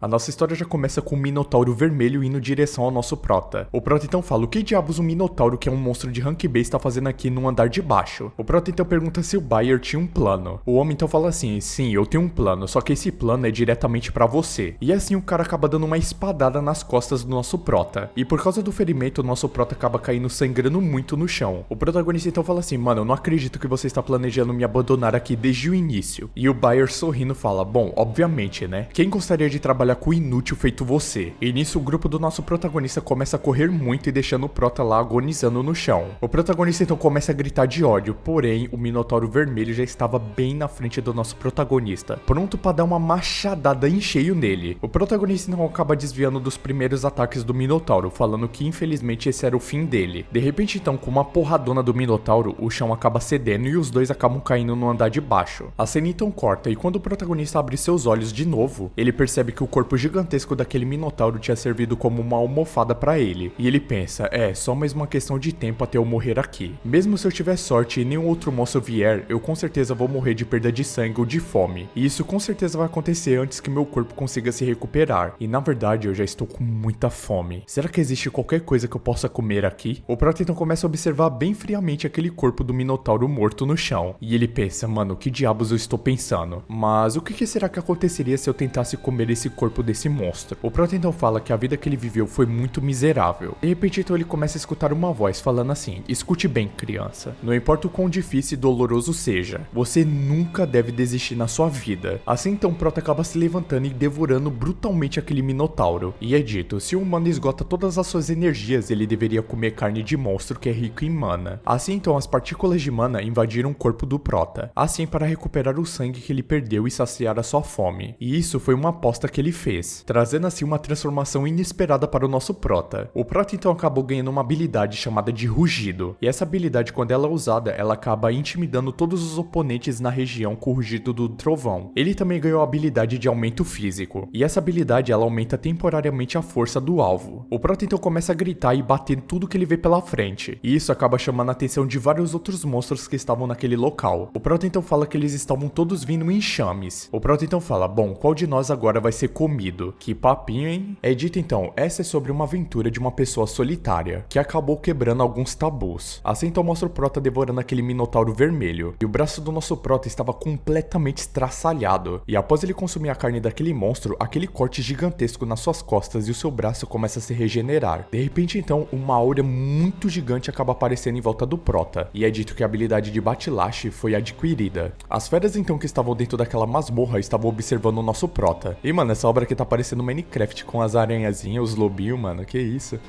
A nossa história já começa com um Minotauro vermelho indo em direção ao nosso Prota. O Prota então fala, o que diabos um Minotauro que é um monstro de rank B está fazendo aqui no andar de baixo? O Prota então pergunta se o Bayer tinha um plano. O homem então fala assim, sim, eu tenho um plano, só que esse plano é diretamente pra você. E assim o cara acaba dando uma espadada nas costas do nosso Prota. E por causa do ferimento, o nosso Prota acaba caindo sangrando muito no chão. O protagonista então fala assim, mano, eu não acredito que você está planejando me abandonar aqui desde o início. E o Bayer sorrindo fala, bom, obviamente, né? Quem gostaria de trabalhar com o inútil feito você? E nisso o grupo do nosso protagonista começa a correr muito e deixando o Prota lá agonizando no chão. O protagonista então começa a gritar de ódio, porém o Minotauro vermelho já estava bem na frente do nosso protagonista, pronto para dar uma machadada em cheio nele. O protagonista então acaba desviando dos primeiros ataques do Minotauro, falando que infelizmente esse era o fim dele. De repente então, com uma porradona do Minotauro, o chão acaba cedendo e os dois acabam caindo no andar de baixo. A cena então corta e quando o protagonista abre seus olhos de novo, ele percebe que o corpo gigantesco daquele Minotauro tinha servido como uma almofada pra ele. E ele pensa, só mais uma questão de tempo até eu morrer aqui. Mesmo se eu tiver sorte e nenhum outro monstro vier, eu com certeza vou morrer de perda de sangue ou de fome. E isso com certeza vai acontecer antes que meu corpo consiga se recuperar. E na verdade eu já estou com muita fome. Será que existe qualquer coisa que eu possa comer aqui? O Prota então começa a observar bem friamente aquele corpo do Minotauro morto no chão. E ele pensa, mano, que diabos eu estou pensando? Mas o que será que aconteceria se eu tentasse comer esse corpo desse monstro? O Prota então fala que a vida que ele viveu foi muito miserável. De repente então ele começa a escutar uma voz falando assim, escute bem, criança. Não importa o quão difícil e doloroso seja, você nunca deve desistir na sua vida. Assim então o Prota acaba se levantando e devorando brutalmente aquele Minotauro. E é dito, se o humano esgota todas as suas energias, ele deveria comer carne de monstro que é rico em mana. Assim então as partículas de mana invadiram o corpo do Prota, assim para recuperar o sangue que ele perdeu e saciar a sua fome. E isso foi uma aposta que ele fez, trazendo assim uma transformação inesperada para o nosso Prota. O Prota então acabou ganhando uma habilidade chamada de rugido, e essa habilidade quando ela é usada, ela acaba intimidando todos os oponentes na região com o rugido do trovão. Ele também ganhou a habilidade de aumento físico, e essa habilidade ela aumenta temporariamente a força do alvo. O Prota então começa a gritar e bater em tudo que ele vê pela frente, e isso acaba chamando a atenção de vários outros monstros que estavam naquele local. O Prota então fala que eles estavam todos vindo em enxames. O Prota então fala, bom, qual de nós agora vai ser comido? Que papinho, hein? É dito então, essa é sobre uma aventura de uma pessoa solitária, que acabou quebrando alguns tabus. Assim então mostra o Prota devorando aquele Minotauro vermelho, e o braço do nosso Prota estava completamente estraçalhado, e após ele consumir a carne daquele monstro, aquele corte gigantesco nas suas costas e o seu braço começa a se regenerar. De repente então, uma aura muito gigante acaba aparecendo em volta do Prota, e é dito que a habilidade de Batilash foi adquirida. As feras então que estavam dentro daquela masmorra estavam observando o nosso Prota. E mano, essa obra aqui tá parecendo Minecraft com as aranhazinhas, os lobinhos, mano, que isso?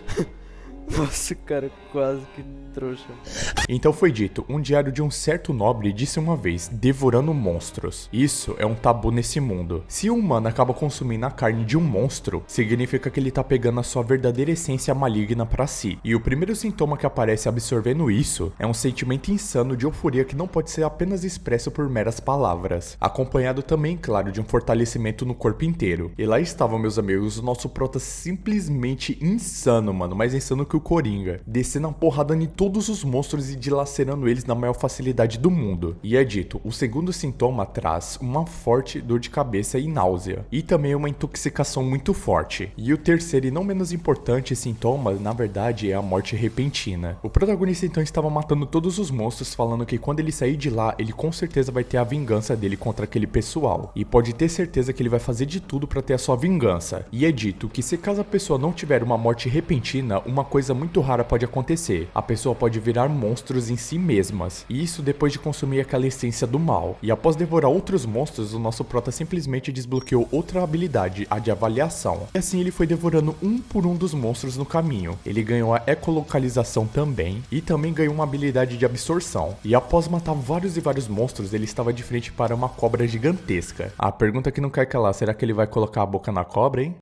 Nossa, cara, quase que trouxa. Então foi dito, um diário de um certo nobre disse uma vez, devorando monstros. Isso é um tabu nesse mundo. Se um humano acaba consumindo a carne de um monstro, significa que ele tá pegando a sua verdadeira essência maligna pra si. E o primeiro sintoma que aparece absorvendo isso é um sentimento insano de euforia que não pode ser apenas expresso por meras palavras, acompanhado também, claro, de um fortalecimento no corpo inteiro. E lá estavam, meus amigos, o nosso Prota simplesmente insano, mano, mais insano que o Coringa, descendo a porrada em todos os monstros e dilacerando eles na maior facilidade do mundo. E é dito, o segundo sintoma traz uma forte dor de cabeça e náusea, e também uma intoxicação muito forte. E o terceiro e não menos importante sintoma, na verdade, é a morte repentina. O protagonista então estava matando todos os monstros, falando que quando ele sair de lá, ele com certeza vai ter a vingança dele contra aquele pessoal, e pode ter certeza que ele vai fazer de tudo para ter a sua vingança. E é dito que se caso a pessoa não tiver uma morte repentina, uma coisa muito rara pode acontecer. A pessoa pode virar monstros em si mesmas, e isso depois de consumir aquela essência do mal. E após devorar outros monstros, o nosso Prota simplesmente desbloqueou outra habilidade, a de avaliação. E assim ele foi devorando um por um dos monstros no caminho. Ele ganhou a ecolocalização também, e também ganhou uma habilidade de absorção. E após matar vários e vários monstros, ele estava de frente para uma cobra gigantesca. A pergunta que não quer calar, será que ele vai colocar a boca na cobra, hein?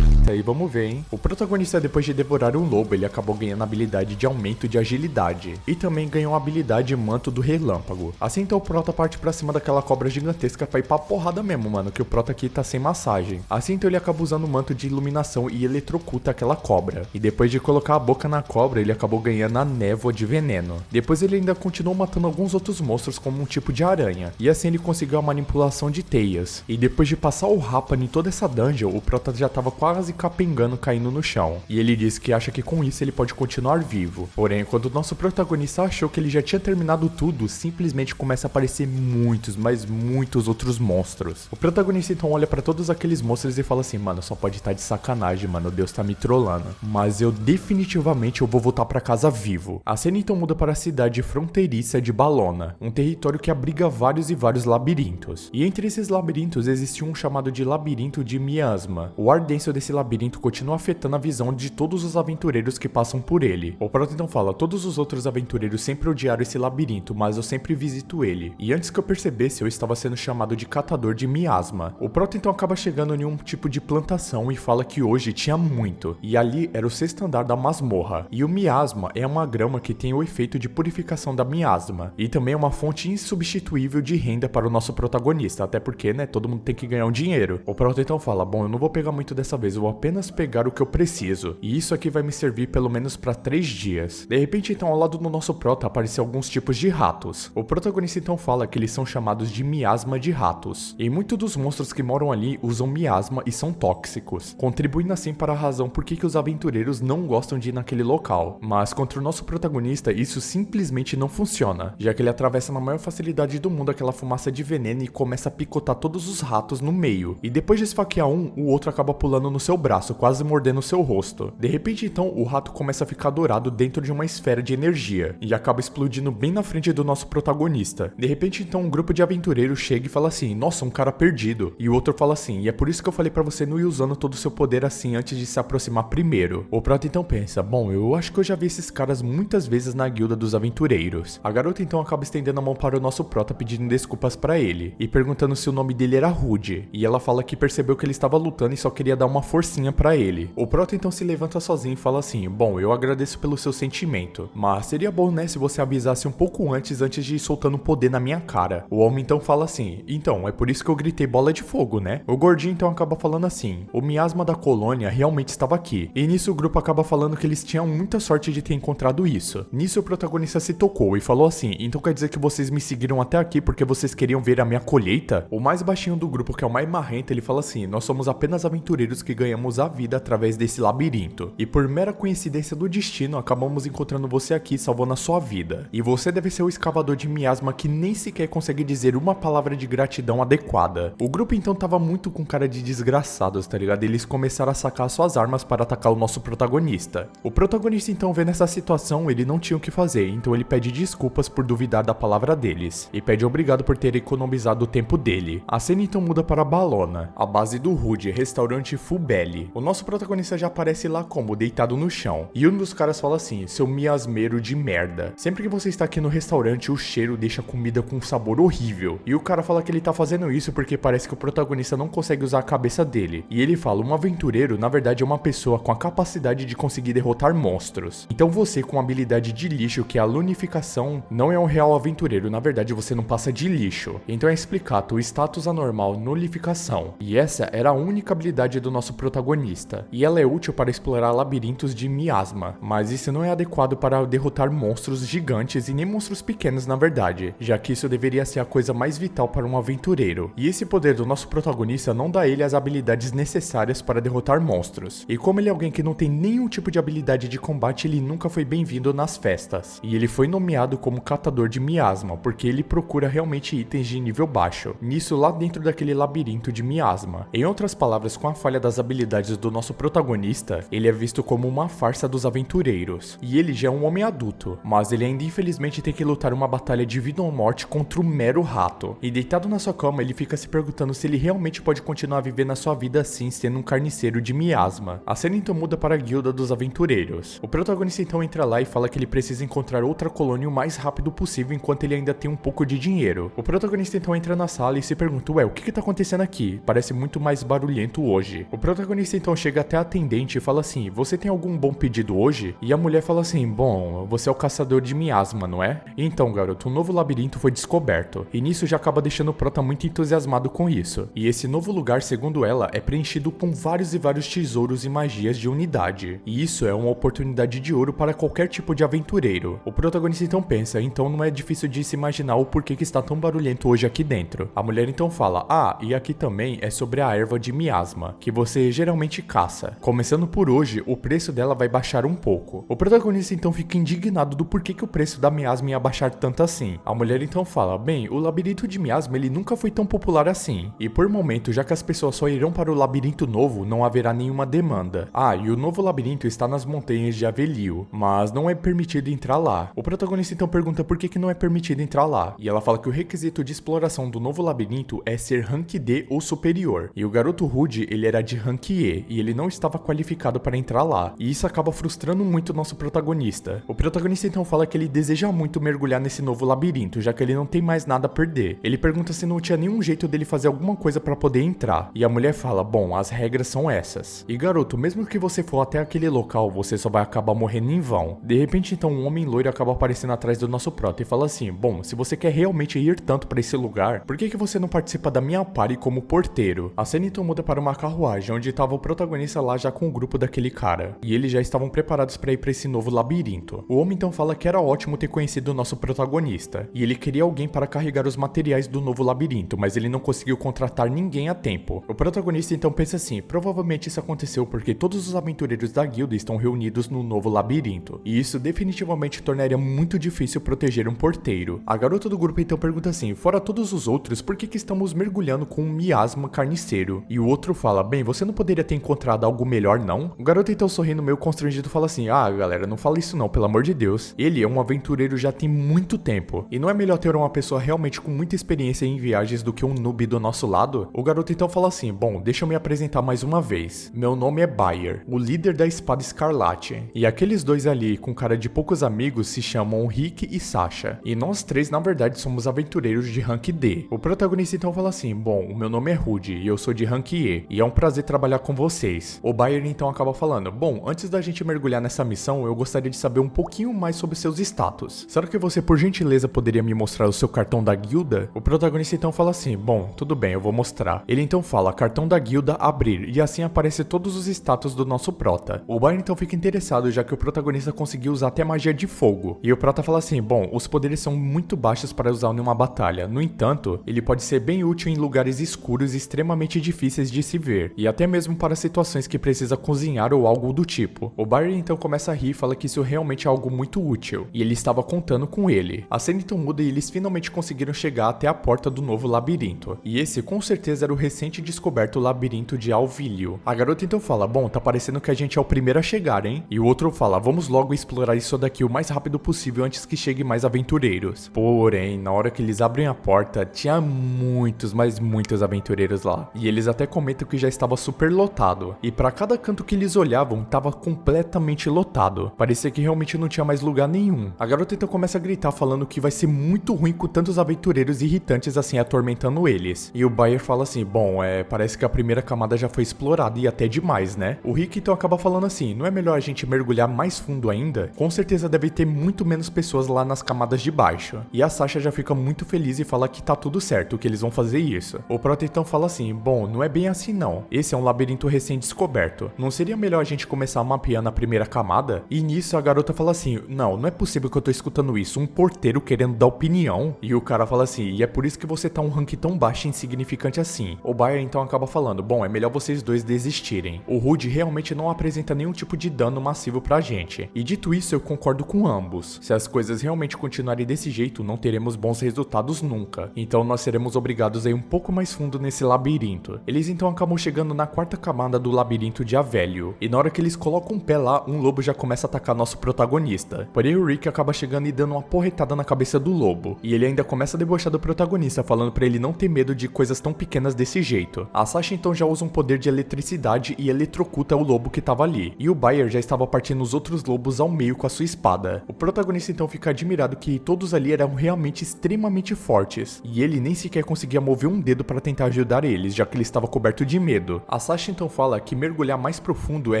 Eita, e vamos ver, hein? O protagonista, depois de devorar um lobo, ele acabou ganhando a habilidade de aumento de agilidade. E também ganhou a habilidade manto do relâmpago. Assim então o prota parte pra cima daquela cobra gigantesca pra ir pra porrada mesmo, mano, que o prota aqui tá sem massagem. Assim então ele acaba usando o manto de iluminação e eletrocuta aquela cobra. E depois de colocar a boca na cobra, ele acabou ganhando a névoa de veneno. Depois ele ainda continuou matando alguns outros monstros como um tipo de aranha. E assim ele conseguiu a manipulação de teias. E depois de passar o Rapa em toda essa dungeon, o prota já tava quase capengando, caindo no chão. E ele diz que acha que com isso ele pode continuar vivo. Porém, quando o nosso protagonista achou que ele já tinha terminado tudo, simplesmente começa a aparecer muitos, mas muitos outros monstros. O protagonista então olha pra todos aqueles monstros e fala assim, mano, só pode estar de sacanagem, mano, Deus tá me trollando. Mas eu definitivamente vou voltar pra casa vivo. A cena então muda para a cidade fronteiriça de Balona, um território que abriga vários e vários labirintos. E entre esses labirintos existe um chamado de labirinto de Miasma. O ar denso desse labirinto continua afetando a visão de todos os aventureiros que passam por ele. O prota então fala, todos os outros aventureiros sempre odiaram esse labirinto, mas eu sempre visito ele. E antes que eu percebesse, eu estava sendo chamado de catador de miasma. O prota então acaba chegando em um tipo de plantação e fala que hoje tinha muito. E ali era o 6º andar da masmorra. E o miasma é uma grama que tem o efeito de purificação da miasma. E também é uma fonte insubstituível de renda para o nosso protagonista. Até porque, né, todo mundo tem que ganhar um dinheiro. O prota então fala, bom, eu não vou pegar muito dessa vez, eu vou apenas pegar o que eu preciso. E isso aqui vai me servir pelo menos para 3 dias. De repente então ao lado do nosso prota aparecem alguns tipos de ratos. O protagonista então fala que eles são chamados de miasma de ratos. E muitos dos monstros que moram ali usam miasma e são tóxicos, contribuindo assim para a razão por que os aventureiros não gostam de ir naquele local. Mas contra o nosso protagonista isso simplesmente não funciona, já que ele atravessa na maior facilidade do mundo aquela fumaça de veneno e começa a picotar todos os ratos no meio. E depois de esfaquear um, o outro acaba pulando no seu braço, quase mordendo o seu rosto. De repente então o rato começa a ficar dourado dentro de uma esfera de energia e acaba explodindo bem na frente do nosso protagonista. De repente então um grupo de aventureiros chega e fala assim, nossa, um cara perdido. E o outro fala assim, e é por isso que eu falei pra você não ir usando todo o seu poder assim antes de se aproximar primeiro. O prota então pensa, bom, eu acho que eu já vi esses caras muitas vezes na guilda dos aventureiros. A garota então acaba estendendo a mão para o nosso prota pedindo desculpas pra ele e perguntando se o nome dele era Rude. E ela fala que percebeu que ele estava lutando e só queria dar uma forcinha pra ele. O prota então se levanta sozinho e fala assim, bom, eu agradeço pelo seu sentimento, mas seria bom, né, se você avisasse um pouco antes de ir soltando poder na minha cara. O homem então fala assim, então, é por isso que eu gritei bola de fogo, né? O gordinho então acaba falando assim, o miasma da colônia realmente estava aqui. E nisso o grupo acaba falando que eles tinham muita sorte de ter encontrado isso. Nisso o protagonista se tocou e falou assim, então quer dizer que vocês me seguiram até aqui porque vocês queriam ver a minha colheita? O mais baixinho do grupo, que é o mais marrento, ele fala assim, nós somos apenas aventureiros que ganhamos a vida através desse labirinto. E por mera coincidência do destino, acabamos encontrando você aqui, salvando a sua vida. E você deve ser o escavador de miasma que nem sequer consegue dizer uma palavra de gratidão adequada. O grupo então tava muito com cara de desgraçados, tá ligado? Eles começaram a sacar suas armas para atacar o nosso protagonista. O protagonista então vê nessa situação, ele não tinha o que fazer, então ele pede desculpas por duvidar da palavra deles. E pede obrigado por ter economizado o tempo dele. A cena então muda para Balona, a base do Rude, restaurante Full Belly. O nosso protagonista já aparece lá como, deitado no chão. E um dos caras fala assim, seu miasmeiro de merda. Sempre que você está aqui no restaurante, o cheiro deixa a comida com um sabor horrível. E o cara fala que ele tá fazendo isso porque parece que o protagonista não consegue usar a cabeça dele. E ele fala, um aventureiro na verdade é uma pessoa com a capacidade de conseguir derrotar monstros. Então você com a habilidade de lixo, que é a lunificação, não é um real aventureiro, na verdade você não passa de lixo. Então é explicado o status anormal nulificação. E essa era a única habilidade do nosso protagonista. E ela é útil para explorar labirintos de miasma, mas isso não é adequado para derrotar monstros gigantes e nem monstros pequenos na verdade, já que isso deveria ser a coisa mais vital para um aventureiro. E esse poder do nosso protagonista não dá a ele as habilidades necessárias para derrotar monstros. E como ele é alguém que não tem nenhum tipo de habilidade de combate, ele nunca foi bem-vindo nas festas. E ele foi nomeado como catador de miasma, porque ele procura realmente itens de nível baixo. Nisso lá dentro daquele labirinto de miasma. Em outras palavras, com a falha das habilidades do nosso protagonista, ele é visto como uma farsa dos aventureiros. E ele já é um homem adulto, mas ele ainda infelizmente tem que lutar uma batalha de vida ou morte contra um mero rato. E deitado na sua cama, ele fica se perguntando se ele realmente pode continuar vivendo a sua vida assim, sendo um carniceiro de miasma. A cena então muda para a guilda dos aventureiros. O protagonista então entra lá e fala que ele precisa encontrar outra colônia o mais rápido possível enquanto ele ainda tem um pouco de dinheiro. O protagonista então entra na sala e se pergunta, ué, o que tá acontecendo aqui? Parece muito mais barulhento hoje. O protagonista protagonista então chega até a atendente e fala assim, você tem algum bom pedido hoje? E a mulher fala assim, bom, você é o caçador de miasma, não é? Então, garoto, um novo labirinto foi descoberto. E nisso já acaba deixando o prota muito entusiasmado com isso. E esse novo lugar, segundo ela, é preenchido com vários e vários tesouros e magias de unidade. E isso é uma oportunidade de ouro para qualquer tipo de aventureiro. O protagonista então pensa, então não é difícil de se imaginar o porquê que está tão barulhento hoje aqui dentro. A mulher então fala, e aqui também é sobre a erva de miasma, que você geralmente caça. Começando por hoje, o preço dela vai baixar um pouco. O protagonista então fica indignado do porquê que o preço da miasma ia baixar tanto assim. A mulher então fala, bem, o labirinto de miasma ele nunca foi tão popular assim. E por momento, já que as pessoas só irão para o labirinto novo, não haverá nenhuma demanda. E o novo labirinto está nas montanhas de Avelio, mas não é permitido entrar lá. O protagonista então pergunta por que não é permitido entrar lá. E ela fala que o requisito de exploração do novo labirinto é ser rank D ou superior. E o garoto Rude, ele era de rank E, e ele não estava qualificado para entrar lá. E isso acaba frustrando muito o nosso protagonista. O protagonista então fala que ele deseja muito mergulhar nesse novo labirinto, já que ele não tem mais nada a perder. Ele pergunta se não tinha nenhum jeito dele fazer alguma coisa para poder entrar. E a mulher fala, bom, as regras são essas. E garoto, mesmo que você for até aquele local, você só vai acabar morrendo em vão. De repente então um homem loiro acaba aparecendo atrás do nosso prota e fala assim, bom, se você quer realmente ir tanto para esse lugar, por que você não participa da minha party como porteiro? A cena então muda para uma carruagem, onde estava o protagonista lá já com o grupo daquele cara. E eles já estavam preparados para ir para esse novo labirinto. O homem então fala que era ótimo ter conhecido o nosso protagonista. E ele queria alguém para carregar os materiais do novo labirinto, mas ele não conseguiu contratar ninguém a tempo. O protagonista então pensa assim, provavelmente isso aconteceu porque todos os aventureiros da guilda estão reunidos no novo labirinto. E isso definitivamente tornaria muito difícil proteger um porteiro. A garota do grupo então pergunta assim, fora todos os outros, por que estamos mergulhando com um miasma carniceiro? E o outro fala, bem, você não poderia ter encontrado algo melhor não? O garoto então sorrindo meio constrangido fala assim, galera, não fala isso não, pelo amor de Deus. Ele é um aventureiro já tem muito tempo. E não é melhor ter uma pessoa realmente com muita experiência em viagens do que um noob do nosso lado? O garoto então fala assim, bom, deixa eu me apresentar mais uma vez. Meu nome é Bayer, o líder da Espada Escarlate. E aqueles dois ali, com cara de poucos amigos, se chamam Rick e Sasha. E nós três, na verdade, somos aventureiros de rank D. O protagonista então fala assim, bom, o meu nome é Rude e eu sou de rank E. E é um prazer trabalhar com vocês. O Bayer então acaba falando, bom, antes da gente mergulhar nessa missão, eu gostaria de saber um pouquinho mais sobre seus status. Será que você, por gentileza, poderia me mostrar o seu cartão da guilda? O protagonista então fala assim, bom, tudo bem, eu vou mostrar. Ele então fala, cartão da guilda abrir, e assim aparece todos os status do nosso prota. O Bayer então fica interessado, já que o protagonista conseguiu usar até magia de fogo. E o prota fala assim, bom, os poderes são muito baixos para usar em uma batalha. No entanto, ele pode ser bem útil em lugares escuros e extremamente difíceis de se ver, e até mesmo para situações que precisa cozinhar ou algo do tipo. O Bayer então começa a rir e fala que isso realmente é algo muito útil, e ele estava contando com ele. A cena então muda e eles finalmente conseguiram chegar até a porta do novo labirinto. E esse com certeza era o recente descoberto labirinto de Alvilio. A garota então fala, bom, tá parecendo que a gente é o primeiro a chegar, hein? E o outro fala, vamos logo explorar isso daqui o mais rápido possível antes que chegue mais aventureiros. Porém, na hora que eles abrem a porta, tinha muitos, mas muitos aventureiros lá. E eles até comentam que já estava super lotado. E para cada canto que eles olhavam, tava completamente lotado. Parecia que realmente não tinha mais lugar nenhum. A garota então começa a gritar falando que vai ser muito ruim com tantos aventureiros irritantes assim atormentando eles. E o Bayer fala assim, bom, parece que a primeira camada já foi explorada e até demais, né? O Rick então acaba falando assim, não é melhor a gente mergulhar mais fundo ainda? Com certeza deve ter muito menos pessoas lá nas camadas de baixo. E a Sasha já fica muito feliz e fala que tá tudo certo, que eles vão fazer isso. O Prota então fala assim, bom, não é bem assim não. Esse é um labirinto recém-descoberto. Não seria melhor a gente começar mapeando a primeira camada? E nisso a garota fala assim, não é possível que eu tô escutando isso, um porteiro querendo dar opinião. E o cara fala assim, e é por isso que você tá um rank tão baixo e insignificante assim. O Bayer então acaba falando, bom, é melhor vocês dois desistirem. O Rude realmente não apresenta nenhum tipo de dano massivo pra gente. E dito isso, eu concordo com ambos. Se as coisas realmente continuarem desse jeito, não teremos bons resultados nunca. Então nós seremos obrigados a ir um pouco mais fundo nesse labirinto. Eles então acabam chegando na quarta camada do labirinto de Avelio. E na hora que eles colocam um pé lá, um lobo já começa a atacar nosso protagonista. Porém o Rick acaba chegando e dando uma porretada na cabeça do lobo. E ele ainda começa a debochar do protagonista, falando pra ele não ter medo de coisas tão pequenas desse jeito. A Sasha então já usa um poder de eletricidade e eletrocuta o lobo que tava ali. E o Bayer já estava partindo os outros lobos ao meio com a sua espada. O protagonista então fica admirado que todos ali eram realmente extremamente fortes. E ele nem sequer conseguia mover um dedo para tentar ajudar eles, já que ele estava coberto de medo. A Sasha Sasha então fala que mergulhar mais profundo é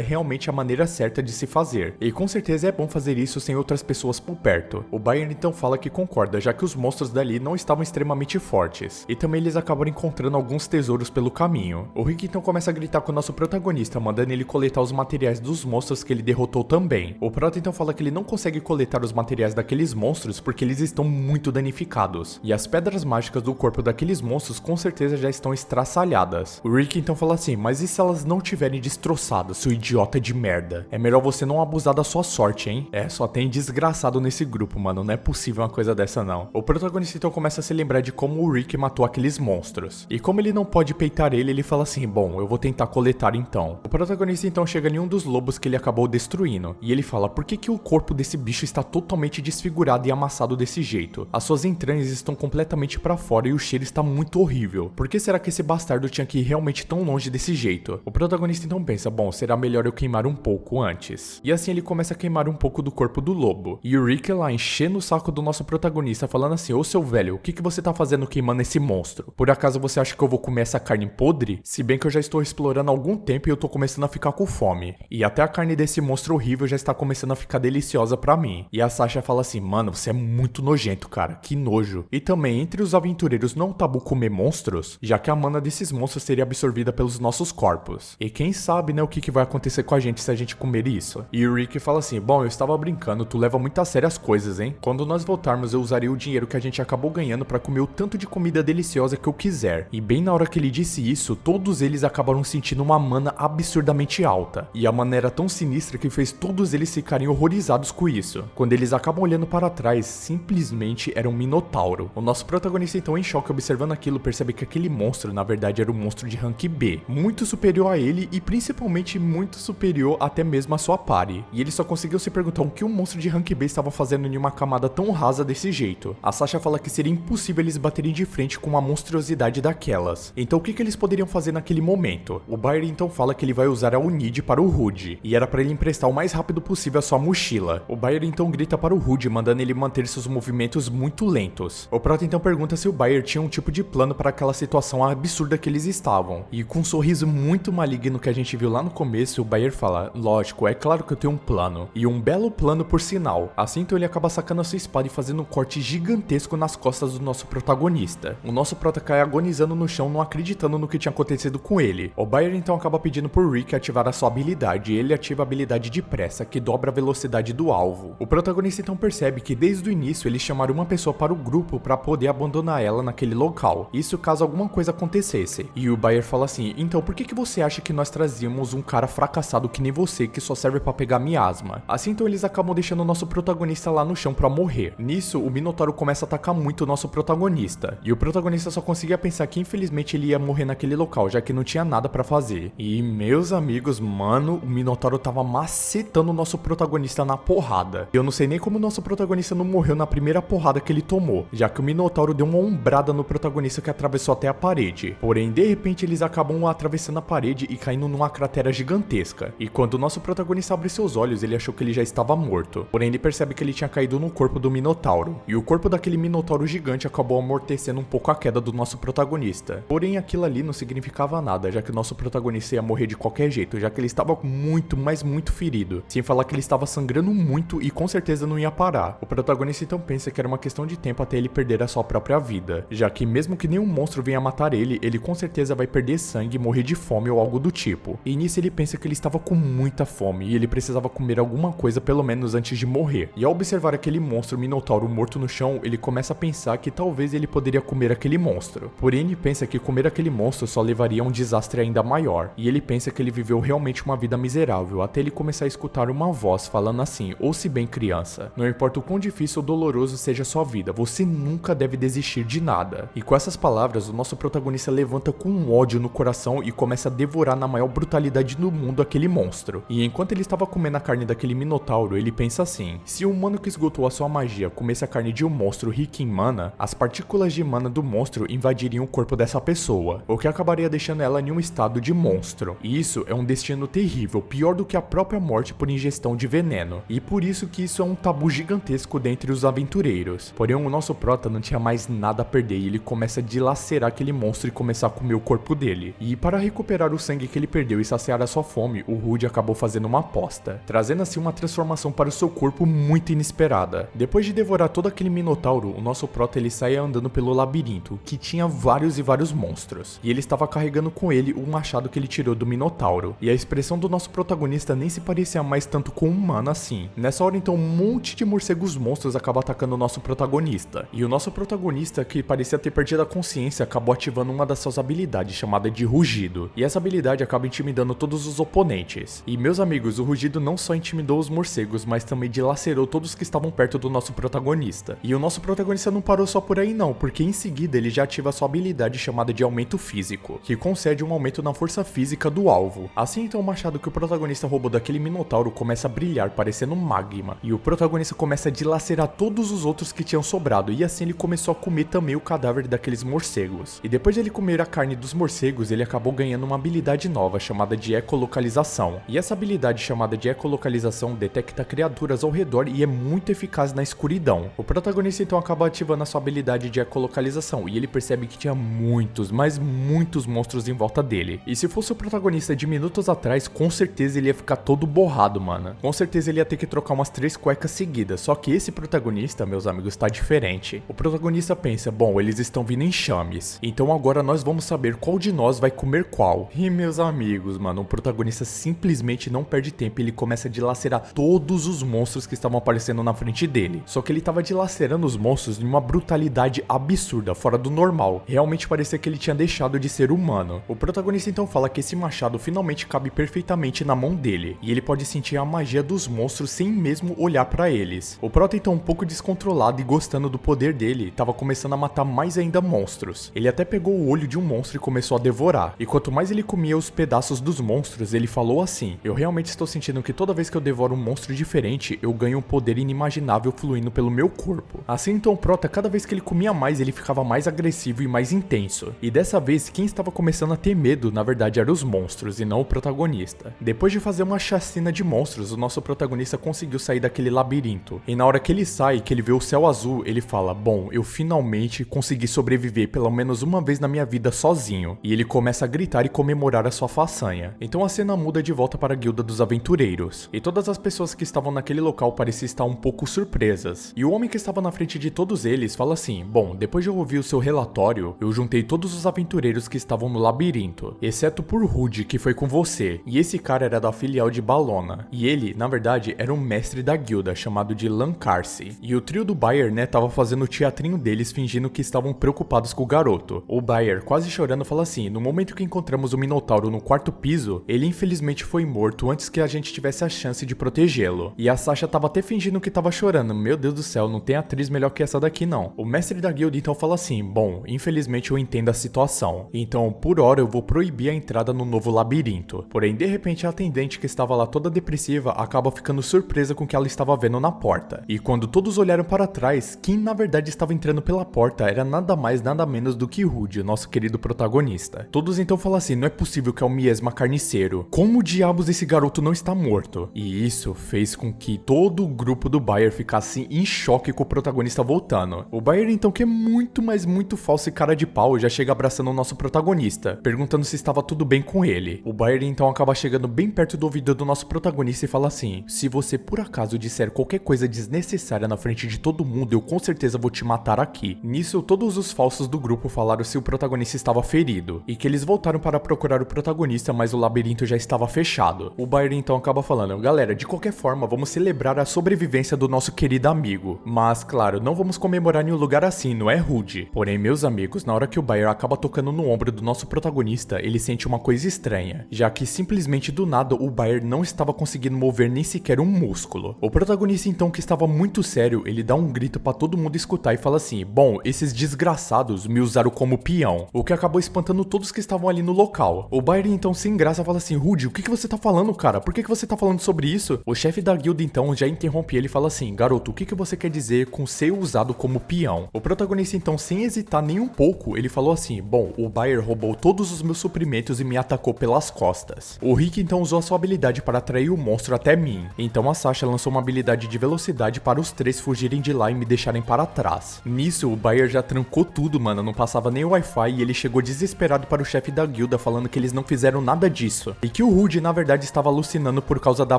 realmente a maneira certa de se fazer, e com certeza é bom fazer isso sem outras pessoas por perto. O Bayern então fala que concorda, já que os monstros dali não estavam extremamente fortes, e também eles acabaram encontrando alguns tesouros pelo caminho. O Rick então começa a gritar com o nosso protagonista, mandando ele coletar os materiais dos monstros que ele derrotou também. O Prota então fala que ele não consegue coletar os materiais daqueles monstros porque eles estão muito danificados, e as pedras mágicas do corpo daqueles monstros com certeza já estão estraçalhadas. O Rick então fala assim, mas e se elas não tiverem destroçadas, seu idiota de merda? É melhor você não abusar da sua sorte, hein? É, só tem desgraçado nesse grupo, mano, não é possível uma coisa dessa não. O protagonista então começa a se lembrar de como o Rick matou aqueles monstros, e como ele não pode peitar ele fala assim, bom, eu vou tentar coletar então. O protagonista então chega em um dos lobos que ele acabou destruindo, e ele fala, por que o corpo desse bicho está totalmente desfigurado e amassado desse jeito? As suas entranhas estão completamente pra fora e o cheiro está muito horrível. Por que será que esse bastardo tinha que ir realmente tão longe desse jeito? O protagonista então pensa, bom, será melhor eu queimar um pouco antes. E assim ele começa a queimar um pouco do corpo do lobo. E o Rick lá enchendo o saco do nosso protagonista, falando assim, ô seu velho, o que você tá fazendo queimando esse monstro? Por acaso você acha que eu vou comer essa carne podre? Se bem que eu já estou explorando há algum tempo e eu tô começando a ficar com fome. E até a carne desse monstro horrível já está começando a ficar deliciosa pra mim. E a Sasha fala assim, mano, você é muito nojento, cara, que nojo. E também, entre os aventureiros não é um tabu comer monstros, já que a mana desses monstros seria absorvida pelos nossos corpos. E quem sabe, né, o que vai acontecer com a gente se a gente comer isso. E o Rick fala assim, bom, eu estava brincando, tu leva muito a sério as coisas, hein? Quando nós voltarmos, eu usarei o dinheiro que a gente acabou ganhando pra comer o tanto de comida deliciosa que eu quiser. E bem na hora que ele disse isso, todos eles acabaram sentindo uma mana absurdamente alta. E a mana era tão sinistra que fez todos eles ficarem horrorizados com isso. Quando eles acabam olhando para trás, simplesmente era um minotauro. O nosso protagonista então em choque observando aquilo percebe que aquele monstro na verdade era um monstro de rank B, muito superior a ele e principalmente muito superior até mesmo a sua pare. E ele só conseguiu se perguntar o que um monstro de rank B estava fazendo em uma camada tão rasa desse jeito. A Sasha fala que seria impossível eles baterem de frente com uma monstruosidade daquelas. Então o que eles poderiam fazer naquele momento? O Bayern então fala que ele vai usar a Unid para o Rude, e era para ele emprestar o mais rápido possível a sua mochila. O Bayern então grita para o Rude, mandando ele manter seus movimentos muito lentos. O Prota então pergunta se o Bayern tinha um tipo de plano para aquela situação absurda que eles estavam. E com um sorriso muito maligno que a gente viu lá no começo, o Bayern fala, lógico, é claro que eu tenho um plano. E um belo plano por sinal. Assim então ele acaba sacando a sua espada e fazendo um corte gigantesco nas costas do nosso protagonista. O nosso Prota cai agonizando no chão, não acreditando no que tinha acontecido com ele. O Bayern então acaba pedindo por Rick ativar a sua habilidade, e ele ativa a habilidade de pressa, que dobra a velocidade do alvo. O protagonista então percebe que desde o início eles chamaram uma pessoa para o grupo para poder abandonar ela naquele local, isso caso alguma coisa acontecesse. E o Bayern fala assim, então por que você acha que nós trazíamos um cara fracassado que nem você, que só serve para pegar miasma? Assim então eles acabam deixando o nosso protagonista lá no chão para morrer. Nisso, o Minotauro começa a atacar muito o nosso protagonista, e o protagonista só conseguia pensar que infelizmente ele ia morrer naquele local, já que não tinha nada para fazer. E meus amigos, mano, o Minotauro tava macetando o nosso protagonista na porrada. Eu não sei nem como o nosso protagonista não morreu na primeira porrada que ele tomou, já que o Minotauro deu uma ombrada no protagonista que atravessou até a parede. Porém, de repente eles acabam atravessando a parede e caindo numa cratera gigantesca. E quando o nosso protagonista abre seus olhos, ele achou que ele já estava morto. Porém, ele percebe que ele tinha caído no corpo do Minotauro. E o corpo daquele Minotauro gigante acabou amortecendo um pouco a queda do nosso protagonista. Porém, aquilo ali não significava nada, já que o nosso protagonista ia morrer de qualquer jeito, já que ele estava muito, mas muito ferido. Sem falar que ele estava sangrando muito e com certeza não ia parar. O protagonista então pensa que era uma questão de tempo até ele perder a sua própria vida, já que mesmo que nenhum monstro venha matar ele, ele com certeza vai perder sangue e morrer de fome ou algo do tipo. E nisso ele pensa que ele estava com muita fome e ele precisava comer alguma coisa pelo menos antes de morrer. E ao observar aquele monstro Minotauro morto no chão, ele começa a pensar que talvez ele poderia comer aquele monstro. Porém ele pensa que comer aquele monstro só levaria a um desastre ainda maior. E ele pensa que ele viveu realmente uma vida miserável, até ele começar a escutar uma voz falando assim, ouça bem criança, não importa o quão difícil ou doloroso seja a sua vida, você nunca deve desistir de nada. E com essas palavras, o nosso protagonista levanta com um ódio no coração e começa a devorar na maior brutalidade do mundo aquele monstro. E enquanto ele estava comendo a carne daquele Minotauro, ele pensa assim, se o humano que esgotou a sua magia comesse a carne de um monstro rico em mana, as partículas de mana do monstro invadiriam o corpo dessa pessoa, o que acabaria deixando ela em um estado de monstro. E isso é um destino terrível, pior do que a própria morte por ingestão de veneno. E por isso que isso é um tabu gigantesco dentre os aventureiros. Porém, o nosso prota não tinha mais nada a perder e ele começa a dilacerar aquele monstro e começar a comer o corpo dele. E para recuperar recuperar o sangue que ele perdeu e saciar a sua fome, o Rude acabou fazendo uma aposta, trazendo assim uma transformação para o seu corpo muito inesperada. Depois de devorar todo aquele minotauro, o nosso prota ele sai andando pelo labirinto, que tinha vários e vários monstros, e ele estava carregando com ele o machado que ele tirou do minotauro, e a expressão do nosso protagonista nem se parecia mais tanto com um humano assim. Nessa hora então um monte de morcegos monstros acaba atacando o nosso protagonista, e o nosso protagonista, que parecia ter perdido a consciência, acabou ativando uma das suas habilidades chamada de rugido, e essa habilidade acaba intimidando todos os oponentes. E meus amigos, o rugido não só intimidou os morcegos, mas também dilacerou todos que estavam perto do nosso protagonista. E o nosso protagonista não parou só por aí não, porque em seguida ele já ativa sua habilidade chamada de aumento físico, que concede um aumento na força física do alvo. Assim então o machado que o protagonista roubou daquele minotauro começa a brilhar parecendo magma, e o protagonista começa a dilacerar todos os outros que tinham sobrado, e assim ele começou a comer também o cadáver daqueles morcegos. E depois de ele comer a carne dos morcegos, ele acabou ganhando uma habilidade nova chamada de ecolocalização. E essa habilidade chamada de ecolocalização detecta criaturas ao redor e é muito eficaz na escuridão. O protagonista então acaba ativando a sua habilidade de ecolocalização e ele percebe que tinha muitos, mas muitos monstros em volta dele. E se fosse o protagonista de minutos atrás, com certeza ele ia ficar todo borrado, mano. Com certeza ele ia ter que trocar umas 3 cuecas seguidas. Só que esse protagonista, meus amigos, tá diferente. O protagonista pensa, bom, eles estão vindo em chames, então agora nós vamos saber qual de nós vai comer qual. E meus amigos, mano, o protagonista simplesmente não perde tempo e ele começa a dilacerar todos os monstros que estavam aparecendo na frente dele. Só que ele tava dilacerando os monstros de uma brutalidade absurda, fora do normal. Realmente parecia que ele tinha deixado de ser humano. O protagonista então fala que esse machado finalmente cabe perfeitamente na mão dele, e ele pode sentir a magia dos monstros sem mesmo olhar pra eles. O prota então um pouco descontrolado e gostando do poder dele, tava começando a matar mais ainda monstros. Ele até pegou o olho de um monstro e começou a devorar, e quanto mais ele comia os pedaços dos monstros, ele falou assim: eu realmente estou sentindo que toda vez que eu devoro um monstro diferente, eu ganho um poder inimaginável fluindo pelo meu corpo. Assim então o prota, cada vez que ele comia mais, ele ficava mais agressivo e mais intenso. E dessa vez, quem estava começando a ter medo, na verdade, eram os monstros e não o protagonista. Depois de fazer uma chacina de monstros, o nosso protagonista conseguiu sair daquele labirinto. E na hora que ele sai, que ele vê o céu azul, ele fala: bom, eu finalmente consegui sobreviver pelo menos uma vez na minha vida sozinho. E ele começa a gritar e comemorar a sua façanha. Então a cena muda de volta para a Guilda dos Aventureiros. E todas as pessoas que estavam naquele local pareciam estar um pouco surpresas. E o homem que estava na frente de todos eles fala assim: bom, depois de eu ouvir o seu relatório, eu juntei todos os aventureiros que estavam no labirinto, exceto por Rude, que foi com você. E esse cara era da filial de Balona. E ele, na verdade, era um mestre da guilda, chamado de Lancarce. E o trio do Bayer, né, tava fazendo o teatrinho deles fingindo que estavam preocupados com o garoto. O Bayer, quase chorando, fala assim: no momento que encontramos o Minotauro no 4º piso, ele infelizmente foi morto antes que a gente tivesse a chance de protegê-lo. E a Sasha tava até fingindo que tava chorando. Meu Deus do céu, não tem atriz melhor que essa daqui não. O mestre da guilda então fala assim: bom, infelizmente eu entendo a situação, então por hora eu vou proibir a entrada no novo labirinto. Porém, de repente a atendente que estava lá toda depressiva acaba ficando surpresa com o que ela estava vendo na porta. E quando todos olharam para trás, quem na verdade estava entrando pela porta era nada mais nada menos do que Rude, o nosso querido protagonista. Todos então falam assim: não é possível que é o Miesma Carniceiro. Como diabos esse garoto não está morto? E isso fez com que todo o grupo do Bayer ficasse em choque com o protagonista voltando. O Bayer então, que é muito, mas muito falso e cara de pau, já chega abraçando o nosso protagonista, perguntando se estava tudo bem com ele. O Bayer então acaba chegando bem perto do ouvido do nosso protagonista e fala assim: se você por acaso disser qualquer coisa desnecessária na frente de todo mundo, eu com certeza vou te matar aqui. Nisso, todos os falsos do grupo falaram se o protagonista estava ferido, e que eles voltaram para procurar o protagonista, mas o labirinto já estava fechado. O Bayer então acaba falando: galera, de qualquer forma, vamos celebrar a sobrevivência do nosso querido amigo. Mas, claro, não vamos comemorar em um lugar assim, não é rude. Porém, meus amigos, na hora que o Bayer acaba tocando no ombro do nosso protagonista, ele sente uma coisa estranha, já que simplesmente do nada o Bayer não estava conseguindo mover nem sequer um músculo. O protagonista então, que estava muito sério, ele dá um grito para todo mundo escutar e fala assim: bom, esses desgraçados me usaram como peão, o que acabou espantando todos que estavam ali no local. O Bayer então, sem graça, fala assim: Rude, o que você tá falando, cara? Por que você tá falando sobre isso? O chefe da guilda então já interrompe ele e fala assim: garoto, o que você quer dizer com ser usado como peão? O protagonista então, sem hesitar nem um pouco, ele falou assim: bom, o Bayer roubou todos os meus suprimentos e me atacou pelas costas. O Rick então usou a sua habilidade para atrair o monstro até mim. Então a Sasha lançou uma habilidade de velocidade para os três fugirem de lá e me deixarem para trás. Nisso, o Bayer já trancou tudo, mano, não passava nem o Wi-Fi, e ele chegou desesperado para o chefe da guilda Guilda falando que eles não fizeram nada disso, e que o Rude na verdade estava alucinando por causa da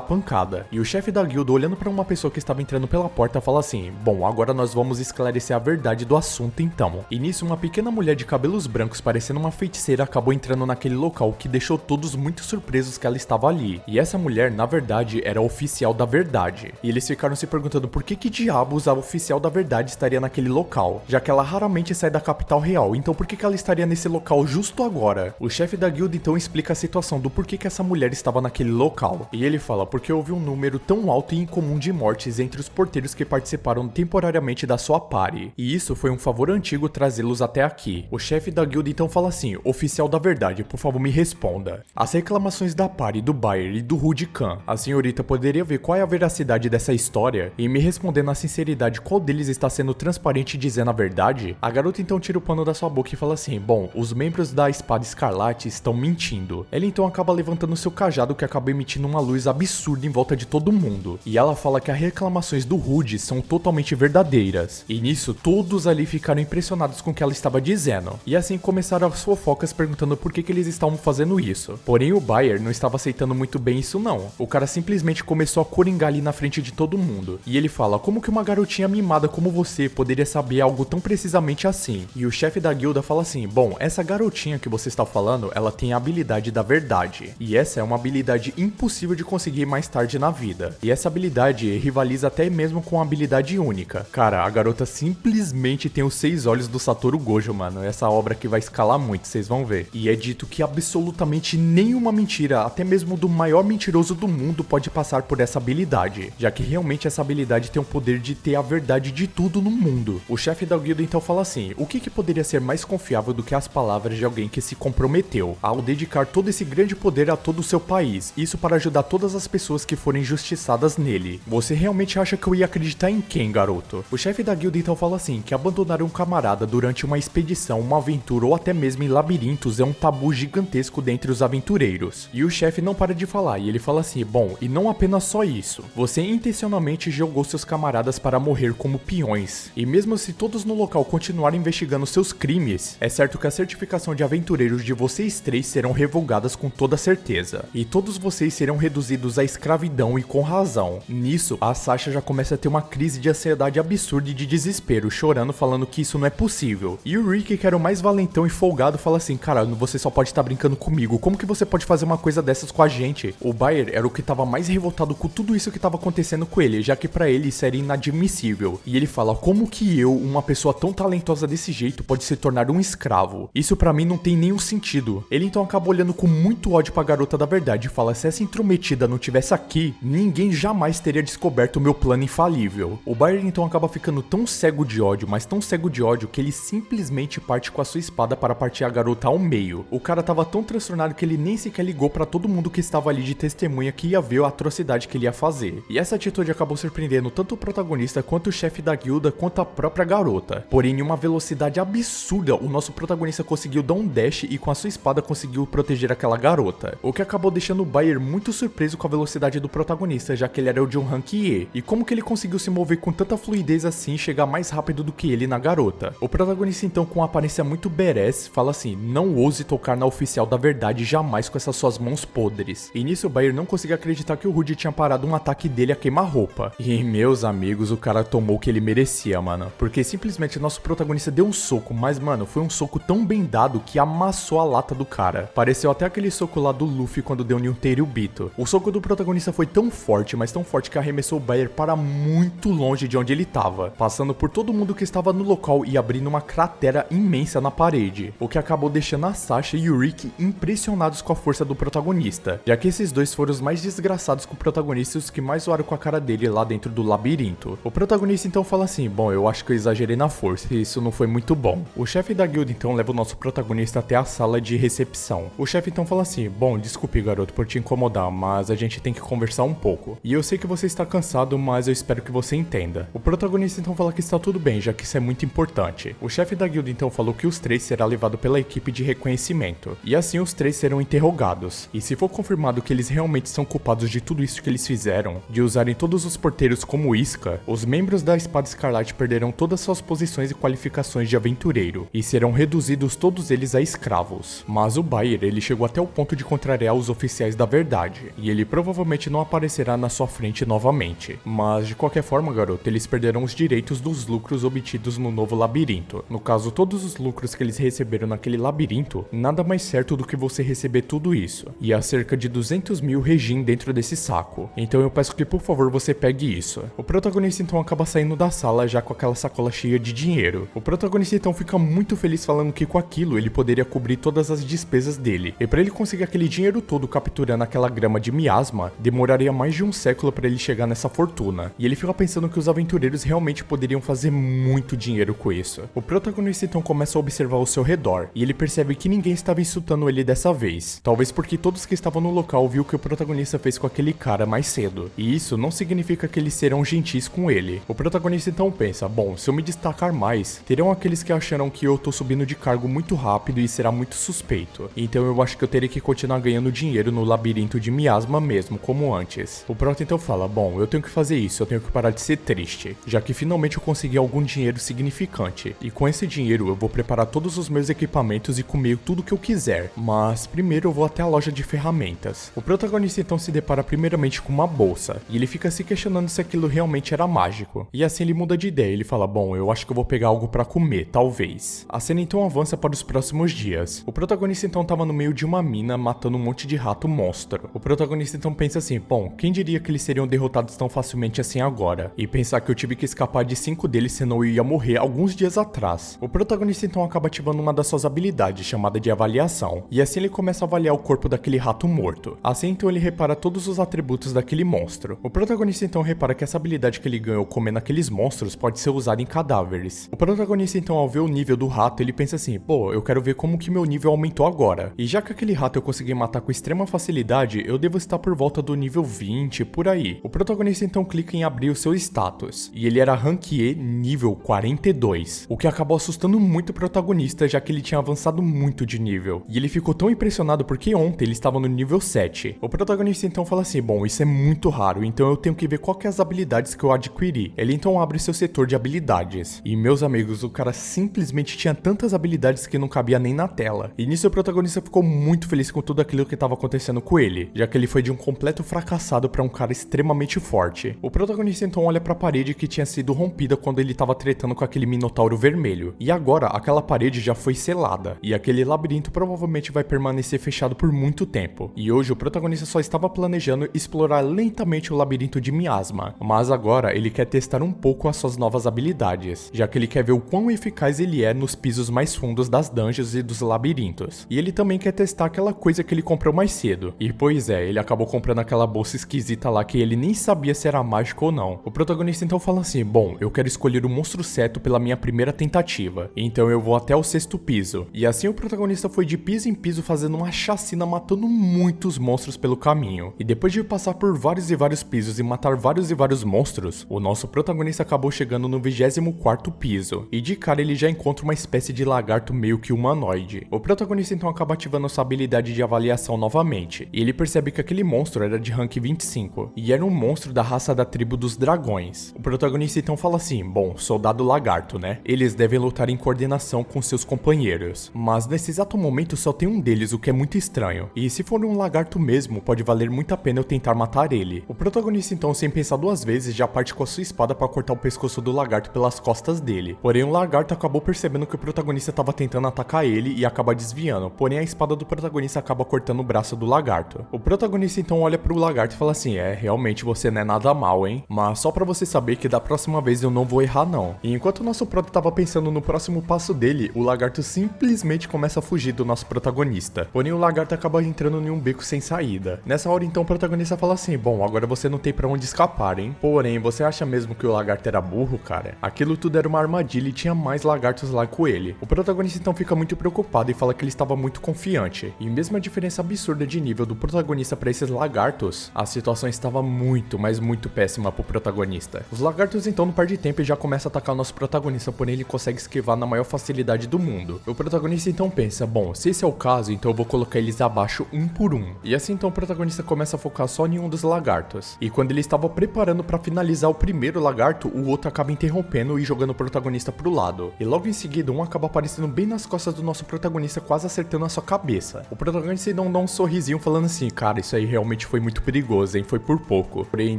pancada. E o chefe da guilda, olhando pra uma pessoa que estava entrando pela porta, fala assim: bom, agora nós vamos esclarecer a verdade do assunto então. E nisso uma pequena mulher de cabelos brancos parecendo uma feiticeira acabou entrando naquele local, que deixou todos muito surpresos que ela estava ali. E essa mulher na verdade era a oficial da verdade. E eles ficaram se perguntando por que diabos a oficial da verdade estaria naquele local, já que ela raramente sai da capital real, então por que ela estaria nesse local justo agora? O chefe da guilda então explica a situação do porquê que essa mulher estava naquele local. E ele fala porque houve um número tão alto e incomum de mortes entre os porteiros que participaram temporariamente da sua party. E isso foi um favor antigo trazê-los até aqui. O chefe da guilda então fala assim: oficial da verdade, por favor me responda. As reclamações da party, do Bayer e do Rude Khan, a senhorita poderia ver qual é a veracidade dessa história e me responder na sinceridade qual deles está sendo transparente e dizendo a verdade? A garota então tira o pano da sua boca e fala assim: bom, os membros da Espada Escarlate estão mentindo. Ela então acaba levantando seu cajado, que acaba emitindo uma luz absurda em volta de todo mundo. E ela fala que as reclamações do Rude são totalmente verdadeiras. E nisso todos ali ficaram impressionados com o que ela estava dizendo. E assim começaram as fofocas perguntando por que eles estavam fazendo isso. Porém o Bayer não estava aceitando muito bem isso não. O cara simplesmente começou a coringar ali na frente de todo mundo. E ele fala: como que uma garotinha mimada como você poderia saber algo tão precisamente assim? E o chefe da guilda fala assim: bom, essa garotinha que você está falando, ela tem a habilidade da verdade. E essa é uma habilidade impossível de conseguir mais tarde na vida. E essa habilidade rivaliza até mesmo com uma habilidade única. Cara, a garota simplesmente tem os 6 olhos do Satoru Gojo, mano. Essa obra que vai escalar muito, vocês vão ver. E é dito que absolutamente nenhuma mentira, até mesmo do maior mentiroso do mundo, pode passar por essa habilidade, já que realmente essa habilidade tem o poder de ter a verdade de tudo no mundo. O chefe da guilda então fala assim: o que poderia ser mais confiável do que as palavras de alguém que se comprometeu ao dedicar todo esse grande poder a todo o seu país, isso para ajudar todas as pessoas que forem injustiçadas nele? Você realmente acha que eu ia acreditar em quem, garoto? O chefe da guilda então fala assim que abandonar um camarada durante uma expedição, uma aventura ou até mesmo em labirintos é um tabu gigantesco dentre os aventureiros. E o chefe não para de falar, e ele fala assim: bom, e não apenas só isso, você intencionalmente jogou seus camaradas para morrer como peões. E mesmo se todos no local continuarem investigando seus crimes, é certo que a certificação de aventureiros de vocês 3 serão revogadas com toda certeza. E todos vocês serão reduzidos à escravidão, e com razão. Nisso, a Sasha já começa a ter uma crise de ansiedade absurda e de desespero, chorando, falando que isso não é possível. E o Rick, que era o mais valentão e folgado, fala assim: cara, você só pode estar brincando comigo, como que você pode fazer uma coisa dessas com a gente? O Bayer era o que estava mais revoltado com tudo isso que estava acontecendo com ele, já que pra ele isso era inadmissível. E ele fala: como que eu, uma pessoa tão talentosa desse jeito, pode se tornar um escravo? Isso pra mim não tem nenhum sentido. Ele então acaba olhando com muito ódio pra garota da verdade e fala: se essa intrometida não tivesse aqui, ninguém jamais teria descoberto o meu plano infalível. O Bayer então acaba ficando tão cego de ódio, mas tão cego de ódio, que ele simplesmente parte com a sua espada para partir a garota ao meio. O cara tava tão transtornado que ele nem sequer ligou pra todo mundo que estava ali de testemunha, que ia ver a atrocidade que ele ia fazer. E essa atitude acabou surpreendendo tanto o protagonista, quanto o chefe da guilda, quanto a própria garota. Porém, em uma velocidade absurda, o nosso protagonista conseguiu dar um dash e com a sua espada conseguiu proteger aquela garota. O que acabou deixando o Bayer muito surpreso com a velocidade do protagonista, já que ele era o de um rank E. E como que ele conseguiu se mover com tanta fluidez assim e chegar mais rápido do que ele na garota? O protagonista então, com uma aparência muito badass, fala assim: não ouse tocar na oficial da verdade jamais com essas suas mãos podres. E nisso o Bayer não conseguia acreditar que o Rude tinha parado um ataque dele a queima-roupa. E meus amigos, o cara tomou o que ele merecia, mano. Porque simplesmente nosso protagonista deu um soco, mas mano, foi um soco tão bem dado que amassou a lata do cara. Pareceu até aquele soco lá do Luffy quando deu em um Teirubito. O soco do protagonista foi tão forte, mas tão forte, que arremessou o Bayer para muito longe de onde ele tava, passando por todo mundo que estava no local e abrindo uma cratera imensa na parede, o que acabou deixando a Sasha e o Rick impressionados com a força do protagonista, já que esses dois foram os mais desgraçados com o protagonista e os que mais zoaram com a cara dele lá dentro do labirinto. O protagonista então fala assim: bom, eu acho que eu exagerei na força e isso não foi muito bom. O chefe da guilda então leva o nosso protagonista até a sala de recepção. O chefe então fala assim: bom, desculpe garoto por te incomodar, mas a gente tem que conversar um pouco. E eu sei que você está cansado, mas eu espero que você entenda. O protagonista então fala que está tudo bem, já que isso é muito importante. O chefe da guilda então falou que os 3 será levado pela equipe de reconhecimento, e assim os 3 serão interrogados. E se for confirmado que eles realmente são culpados de tudo isso que eles fizeram, de usarem todos os porteiros como isca, os membros da Espada Escarlate perderão todas suas posições e qualificações de aventureiro, e serão reduzidos todos eles a escravos. Mas o Bayer, ele chegou até o ponto de contrariar os oficiais da verdade, e ele provavelmente não aparecerá na sua frente novamente. Mas de qualquer forma, garoto, eles perderão os direitos dos lucros obtidos no novo labirinto. No caso, todos os lucros que eles receberam naquele labirinto, nada mais certo do que você receber tudo isso. E há cerca de 200 mil regin dentro desse saco. Então eu peço que por favor você pegue isso. O protagonista então acaba saindo da sala já com aquela sacola cheia de dinheiro. O protagonista então fica muito feliz falando que com aquilo ele poderia cobrir todas as despesas dele. E para ele conseguir aquele dinheiro todo capturando aquela grama de miasma, demoraria mais de um século para ele chegar nessa fortuna. E ele fica pensando que os aventureiros realmente poderiam fazer muito dinheiro com isso. O protagonista então começa a observar ao seu redor, e ele percebe que ninguém estava insultando ele dessa vez. Talvez porque todos que estavam no local viu o que o protagonista fez com aquele cara mais cedo. E isso não significa que eles serão gentis com ele. O protagonista então pensa, bom, se eu me destacar mais, terão aqueles que acharão que eu tô subindo de cargo muito rápido e será muito suspeito. Então eu acho que eu teria que continuar ganhando dinheiro no labirinto de miasma mesmo, como antes. O prota então fala, bom, eu tenho que fazer isso, eu tenho que parar de ser triste, já que finalmente eu consegui algum dinheiro significante. E com esse dinheiro eu vou preparar todos os meus equipamentos e comer tudo que eu quiser. Mas primeiro eu vou até a loja de ferramentas. O protagonista então se depara primeiramente com uma bolsa, e ele fica se questionando se aquilo realmente era mágico. E assim ele muda de ideia, ele fala, bom, eu acho que eu vou pegar algo pra comer, talvez. A cena então avança para os próximos dias. O protagonista então tava no meio de uma mina matando um monte de rato monstro. O protagonista então pensa assim, bom, quem diria que eles seriam derrotados tão facilmente assim agora? E pensar que eu tive que escapar de 5 deles senão eu ia morrer alguns dias atrás. O protagonista então acaba ativando uma das suas habilidades, chamada de avaliação. E assim ele começa a avaliar o corpo daquele rato morto. Assim então ele repara todos os atributos daquele monstro. O protagonista então repara que essa habilidade que ele ganhou comendo aqueles monstros pode ser usada em cadáveres. O protagonista então ao ver o nível do rato, ele pensa assim, pô, eu quero ver como que meu nível aumentou agora. E já que aquele rato eu consegui matar com extrema facilidade, eu devo estar por volta do nível 20, por aí. O protagonista então clica em abrir o seu status. E ele era Rank E nível 42. O que acabou assustando muito o protagonista, já que ele tinha avançado muito de nível. E ele ficou tão impressionado porque ontem ele estava no nível 7. O protagonista então fala assim, bom, isso é muito raro, então eu tenho que ver qual que é as habilidades que eu adquiri. Ele então abre seu setor de habilidades. E meus amigos, o cara simplesmente tinha tantas habilidades que não cabia nem na tela. E nisso o protagonista ficou muito feliz com tudo aquilo que estava acontecendo com ele, já que ele foi de um completo fracassado para um cara extremamente forte. O protagonista então olha para a parede que tinha sido rompida quando ele estava tretando com aquele minotauro vermelho. E agora aquela parede já foi selada, e aquele labirinto provavelmente vai permanecer fechado por muito tempo. E hoje o protagonista só estava planejando explorar lentamente o labirinto de miasma, mas agora ele quer testar um pouco as suas novas habilidades, já que ele quer ver o quão eficaz ele é nos pisos mais fundos das dungeons e dos labirintos. E ele também quer testar aquela coisa que ele comprou mais cedo. E pois é, ele acabou comprando aquela bolsa esquisita lá que ele nem sabia se era mágico ou não. O protagonista então fala assim, bom, eu quero escolher o monstro certo pela minha primeira tentativa, então eu vou até o 6º piso. E assim o protagonista foi de piso em piso fazendo uma chacina, matando muitos monstros pelo caminho. E depois de passar por vários e vários pisos e matar vários e vários monstros, o nosso protagonista acabou chegando no 24º piso. E de cara ele já encontra uma espécie de lagarto meio que humanoide. O protagonista então acaba ativando sua habilidade de avaliação novamente, e ele percebe que aquele monstro era de rank 25, e era um monstro da raça da tribo dos dragões. O protagonista então fala assim, bom, soldado lagarto, né? Eles devem lutar em coordenação com seus companheiros, mas nesse exato momento só tem um deles, o que é muito estranho, e se for um lagarto mesmo, pode valer muito a pena eu tentar matar ele. O protagonista então, sem pensar duas vezes, já parte com a sua espada para cortar o pescoço do lagarto pelas costas dele. Porém o lagarto acabou percebendo que o protagonista estava tentando atacar ele e acaba desviando, porém a espada do protagonista acaba cortando o braço do lagarto. O protagonista então olha pro lagarto e fala assim, realmente você não é nada mal, hein? Mas só pra você saber que da próxima vez eu não vou errar não. E enquanto o nosso prota tava pensando no próximo passo dele, o lagarto simplesmente começa a fugir do nosso protagonista. Porém o lagarto acaba entrando em um beco sem saída. Nessa hora então o protagonista fala assim, bom, agora você não tem pra onde escapar, hein? Porém, você acha mesmo que o lagarto era burro, cara? Aquilo tudo era uma armadilha e tinha mais lagartos lá com ele. O protagonista então fica muito preocupado e fala que ele estava muito confiante. E mesmo a diferença absurda de nível do protagonista para esses lagartos, a situação estava muito, mas muito péssima pro protagonista. Os lagartos então não perdem tempo e já começam a atacar o nosso protagonista, porém ele consegue esquivar na maior facilidade do mundo. O protagonista então pensa, bom, se esse é o caso, então eu vou colocar eles abaixo um por um. E assim então o protagonista começa a focar só em um dos lagartos. E quando ele estava preparando para finalizar o primeiro lagarto, o outro acaba interrompendo e jogando o protagonista pro lado. E logo em seguida um acaba aparecendo bem nas costas do nosso protagonista, quase quase acertando a sua cabeça. O protagonista então dá um sorrisinho falando assim, cara, isso aí realmente foi muito perigoso, hein, foi por pouco. Porém,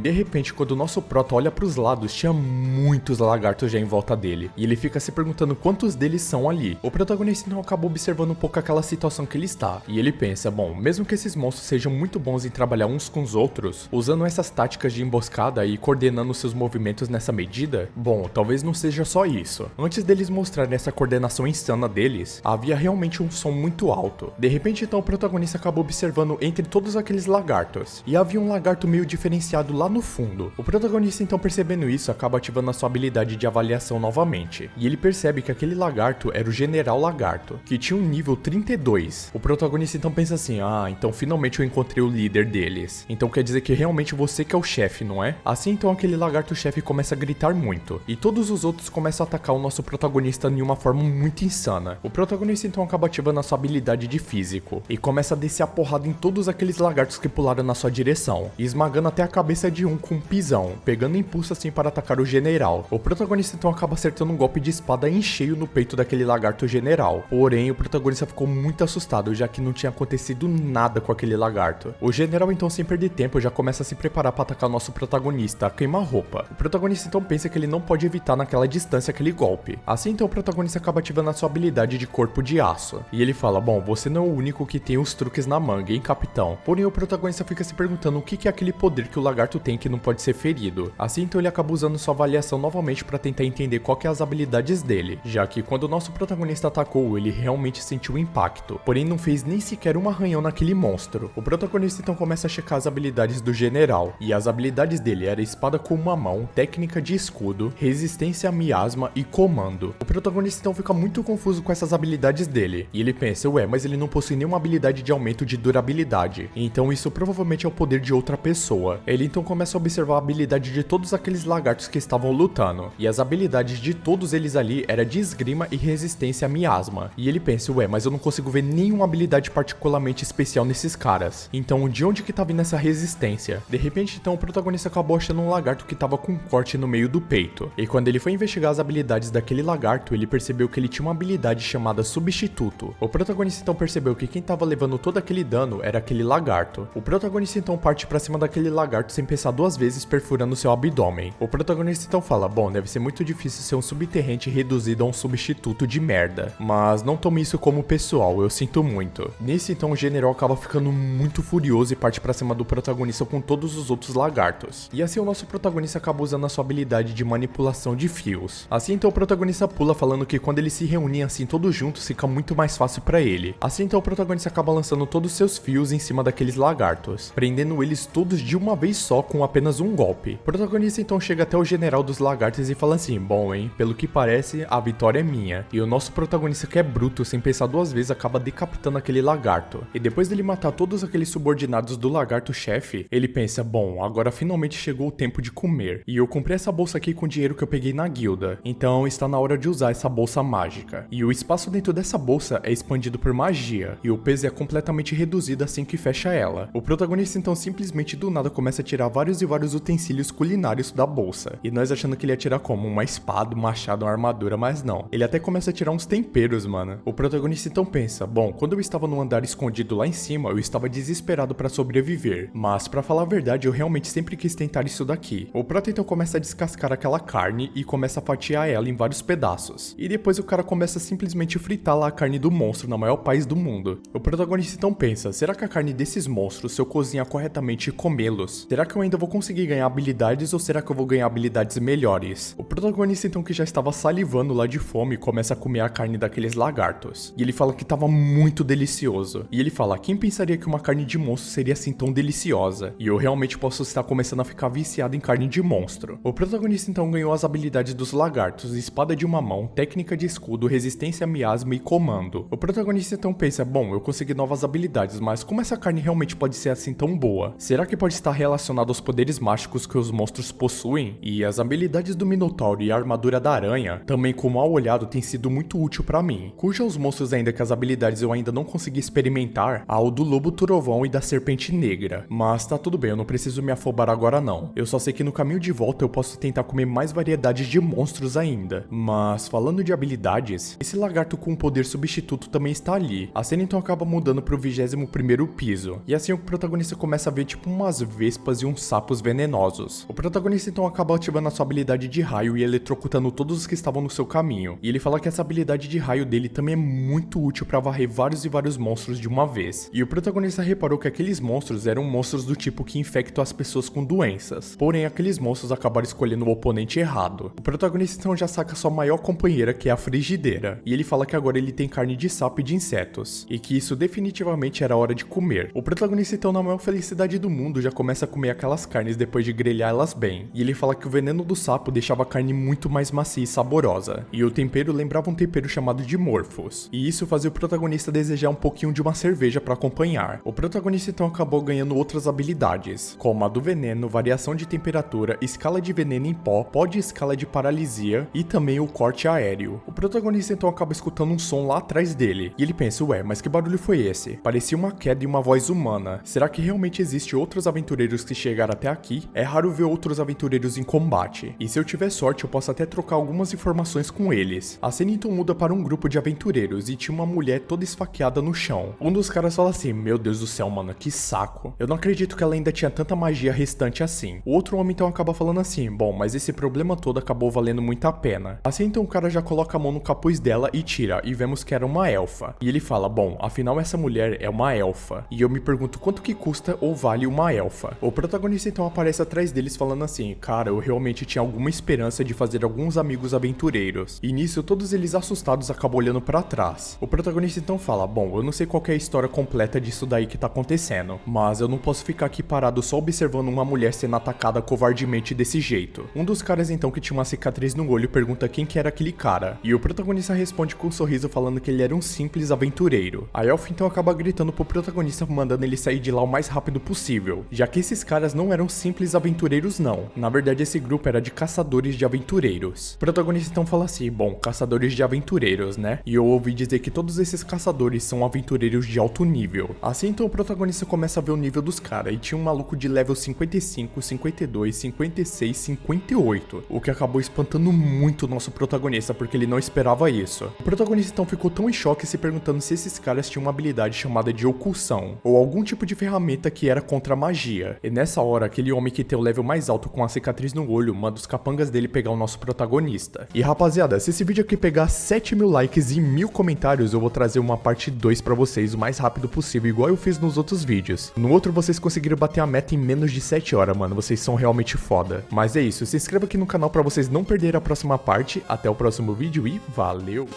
de repente, quando o nosso prota olha pros lados, tinha muitos lagartos já em volta dele. E ele fica se perguntando quantos deles são ali. O protagonista então acabou observando um pouco aquela situação que ele está. E ele pensa, bom, mesmo que esses monstros sejam muito bons em trabalhar uns com os outros, usando essas táticas de emboscada e coordenando seus movimentos nessa medida, bom, talvez não seja só isso. Antes deles mostrarem essa coordenação insana deles, havia realmente um som muito alto. De repente então o protagonista acabou observando entre todos aqueles lagartos. E havia um lagarto meio diferenciado lá no fundo. O protagonista então percebendo isso acaba ativando a sua habilidade de avaliação novamente. E ele percebe que aquele lagarto era o General Lagarto, que tinha um nível 32. O protagonista então pensa assim, então finalmente eu encontrei o líder deles. Então quer dizer que realmente você que é o chefe, não é? Assim então aquele lagarto-chefe começa a gritar muito. E todos os outros começam a atacar o nosso protagonista em uma forma muito insana. O protagonista então acaba ativando a sua habilidade de físico. E começa a descer a porrada em todos aqueles lagartos que pularam na sua direção. E esmagando até a cabeça de um com um pisão. Pegando impulso assim para atacar o general. O protagonista então acaba acertando um golpe de espada em cheio no peito daquele lagarto general. Porém, o protagonista ficou muito assustado, já que não tinha acontecido nada com aquele lagarto. O general então, sem perder tempo, já começa a se preparar para atacar o nosso protagonista, a queima-roupa. O protagonista então pensa que ele não pode evitar naquela distância aquele golpe. Assim então o protagonista acaba ativando a sua habilidade de corpo de aço. E ele fala, bom, você não é o único que tem os truques na manga, hein, capitão? Porém, o protagonista fica se perguntando o que é aquele poder que o lagarto tem que não pode ser ferido. Assim então ele acaba usando sua avaliação novamente para tentar entender qual que é as habilidades dele, já que quando o nosso protagonista atacou, ele realmente sentiu o impacto, porém não fez nem sequer um arranhão naquele monstro. O protagonista então começa a checar as habilidades do general, e as habilidades dele era espada com uma mão, técnica de escudo, resistência a miasma e comando. O protagonista então fica muito confuso com essas habilidades dele, e ele pensa, ué, mas ele não possui nenhuma habilidade de aumento de durabilidade, então isso provavelmente é o poder de outra pessoa. Ele então começa a observar a habilidade de todos aqueles lagartos que estavam lutando, e as habilidades de todos eles ali era de esgrima e resistência a miasma. E ele pensa, ué, mas eu não consigo ver nenhuma habilidade particularmente especial nesses caras. Então, de onde que tá vindo essa resistência? De repente, então, o protagonista acabou achando um lagarto que tava com um corte no meio do peito. E quando ele foi investigar as habilidades daquele lagarto, ele percebeu que ele tinha uma habilidade chamada substituto. O protagonista então percebeu que quem tava levando todo aquele dano era aquele lagarto. O protagonista então parte pra cima daquele lagarto sem pensar duas vezes, perfurando seu abdômen. O protagonista então fala, bom, deve ser muito difícil ser um subterrante reduzido a um substituto de merda. Mas não tome isso como pessoal, eu sinto muito. Nisso então o general acaba ficando muito furioso e parte pra cima do protagonista com todos os outros lagartos. E assim o nosso protagonista acaba usando a sua habilidade de manipulação de fios. Assim então o protagonista pula falando que quando eles se reúnem assim todos juntos fica muito mais fácil pra ele. Assim então o protagonista acaba lançando todos os seus fios em cima daqueles lagartos, prendendo eles todos de uma vez só com apenas um golpe. O protagonista então chega até o general dos lagartos e fala assim, bom, hein, pelo que parece a vitória é minha. E o nosso protagonista, que é bruto, sem pensar duas vezes, acaba decapitando aquele lagarto. E depois dele matar todos aqueles subordinados do lagarto-chefe, ele pensa, bom, agora finalmente chegou o tempo de comer. E eu comprei essa bolsa aqui com o dinheiro que eu peguei na guilda, então está na hora de usar essa bolsa mágica. E o espaço dentro dessa bolsa é expandido por magia, e o peso é completamente reduzido assim que fecha ela. O protagonista então simplesmente do nada começa a tirar vários e vários utensílios culinários da bolsa. E nós achando que ele ia tirar como uma espada, um machado, uma armadura, mas não. Ele até começa a tirar uns temperos, mano. O protagonista então pensa, bom, quando eu estava no andar escondido lá em cima, eu estava desesperado para sobreviver. Mas pra falar a verdade, eu realmente sempre quis tentar isso daqui. O prota então começa a descascar aquela carne e começa a fatiar ela em vários pedaços. E depois o cara começa a simplesmente fritar lá a carne do monstro na maior paz do mundo. O protagonista então pensa, será que a carne desses monstros, se eu cozinhar corretamente e comê-los, será que eu ainda vou conseguir ganhar habilidades ou será que eu vou ganhar habilidades melhores? O protagonista então, que já estava salivando lá de fome, começa a comer a carne daqueles lagartos. E ele fala que tava muito delicioso. E ele fala, quem pensaria que uma carne de monstro seria assim tão deliciosa? E eu realmente posso estar começando a ficar viciado em carne de monstro. O protagonista então ganhou as habilidades dos lagartos, espada de uma mão, técnica de escudo, resistência a miasma e comando. O protagonista então pensa, bom, eu consegui novas habilidades, mas como essa carne realmente pode ser assim tão boa? Será que pode estar relacionado aos poderes mágicos que os monstros possuem? E as habilidades do Minotauro e a armadura da aranha, também como mal olhado, tem sido muito útil pra mim. Cuja os monstros ainda que as habilidades eu ainda não consegui experimentar, há o do lobo trovão e da serpente negra. Mas tá tudo bem, eu não preciso me afobar agora não. Eu só sei que no caminho de volta eu posso tentar comer mais variedades de monstros ainda. Mas falando de habilidades, esse lagarto com um poder substituto também está ali. A cena então acaba mudando pro 21º piso. E assim o protagonista começa a ver tipo umas vespas e uns sapos venenosos. O protagonista então acaba ativando a sua habilidade de raio e eletrocutando todos os que estavam no seu caminho. E ele fala que essa habilidade de raio dele também é muito útil para varrer vários e vários monstros de uma vez. E o protagonista reparou que aqueles monstros eram monstros do tipo que infectam as pessoas com doenças. Porém, aqueles monstros acabaram escolhendo o oponente errado. O protagonista então já saca sua maior companheira, que é a frigideira. E ele fala que agora ele tem carne de sapo e de insetos. E que isso definitivamente era hora de comer. O protagonista então, na maior felicidade do mundo, já começa a comer aquelas carnes depois de grelhar elas bem. E ele fala que o veneno do sapo deixava a carne muito mais macia e saborosa. E o tempero lembrava um tempero chamado de morphos. E isso fazia o protagonista desejar um pouquinho de uma cerveja para acompanhar. O protagonista então acabou ganhando outras habilidades, como a do veneno, variação de temperatura, escala de veneno em pó, de escala de paralisia e também o corte aéreo. O protagonista então acaba escutando um som lá atrás dele. E ele pensa, ué, mas que barulho foi esse? Parecia uma queda e uma voz humana. Será que realmente existe outros aventureiros que chegaram até aqui? É raro ver outros aventureiros em combate. E se eu tiver sorte, eu posso até trocar algumas informações com eles. A cena então muda para um grupo de aventureiros e tinha uma mulher toda esfaqueada no chão. Um dos caras fala assim, meu Deus do céu, mano, que saco. Eu não acredito que ela ainda tinha tanta magia restante assim. O outro homem então acaba falando assim, bom, mas esse problema todo acabou valendo muito a pena. Assim então o cara já coloca a mão no capuz dela e tira, e vemos que era uma elfa. E ele fala, bom, afinal essa mulher é uma elfa. E eu me pergunto quanto que custa ou vale uma elfa. O protagonista então aparece atrás deles falando assim, cara, eu realmente tinha alguma esperança de fazer alguns amigos aventureiros. E nisso todos eles assustados acabam olhando pra trás. O protagonista então fala, bom, eu não sei qual que é a história completa disso daí que tá acontecendo, mas eu não posso ficar aqui parado só observando uma mulher sendo atacada covardemente desse jeito. Um dos caras então que tinha uma cicatriz no olho pergunta quem que era aquele cara, e o protagonista responde com um sorriso falando que ele era um simples aventureiro. A elfa então acaba gritando pro protagonista mandando ele sair de lá o mais rápido possível, já que esses caras não eram simples aventureiros não, na verdade esse grupo era de caçadores de aventureiros. O protagonista então fala assim, bom, caçadores de aventureiros, né? E eu ouvi dizer que todos esses caçadores são aventureiros de alto nível. Assim então o protagonista começa a ver o nível dos caras, e tinha um maluco de level 55, 52, 56, 58, o que acabou espantando muito o nosso protagonista, porque ele não esperava isso. O protagonista então ficou tão em choque se perguntando se esses caras tinham uma habilidade chamada de oculção, ou algum tipo de ferramenta que era contra a magia. E nessa hora, aquele homem que tem o level mais alto com a cicatriz no olho, manda os capangas dele pegar o nosso protagonista. E rapaziada, se esse vídeo aqui pegar 7.000 likes e 1.000 comentários, eu vou trazer uma parte 2 pra vocês o mais rápido possível, igual eu fiz nos outros vídeos. No outro vocês conseguiram bater a meta em menos de 7 horas, mano, vocês são realmente foda. Mas é isso, se inscreva aqui no canal pra vocês não perderem a próxima parte. Até o próximo vídeo e valeu!